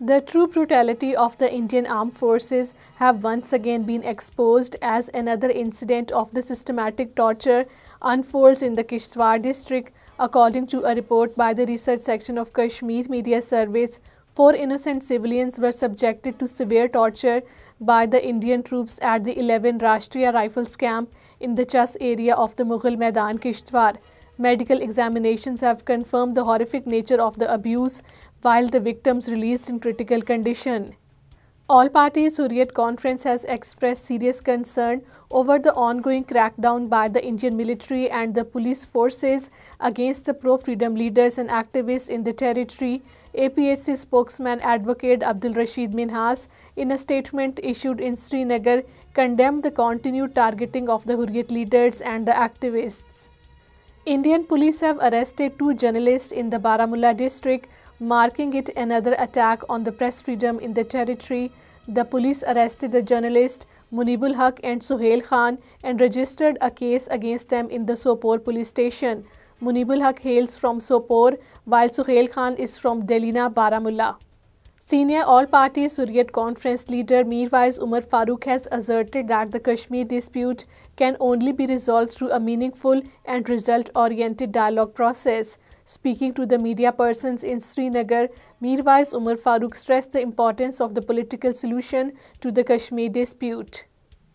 The true brutality of the Indian armed forces have once again been exposed as another incident of the systematic torture unfolds in the Kishtwar district. According to a report by the research section of Kashmir Media Service, 4 innocent civilians were subjected to severe torture by the Indian troops at the 11 Rashtriya Rifles camp in the Chas area of the Mughal Maidan, Kishtwar. Medical examinations have confirmed the horrific nature of the abuse, while the victims released in critical condition. All parties Hurriyat Conference has expressed serious concern over the ongoing crackdown by the Indian military and the police forces against the pro-freedom leaders and activists in the territory. APHC spokesman Advocate Abdul Rashid Minhas, in a statement issued in Srinagar, condemned the continued targeting of the Hurriyat leaders and the activists. Indian police have arrested 2 journalists in the Baramulla district, marking it another attack on the press freedom in the territory. The police arrested the journalists Munibul Haq and Suhail Khan and registered a case against them in the Sopore police station. Munibul Haq hails from Sopore, while Suhail Khan is from Delina, Baramulla. Senior all-party Hurriyat Conference leader Mirwais Umar Farooq has asserted that the Kashmir dispute can only be resolved through a meaningful and result-oriented dialogue process. Speaking to the media persons in Srinagar, Mirwais Umar Farooq stressed the importance of the political solution to the Kashmir dispute.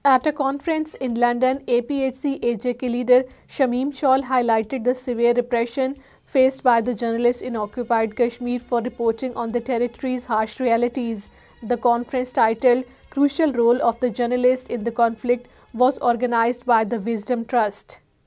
At a conference in London, APHC AJK leader Shamim Shaul highlighted the severe repression faced by the journalists in occupied Kashmir for reporting on the territory's harsh realities. The conference, titled "Crucial Role of the Journalist in the Conflict," was organized by the Wisdom Trust.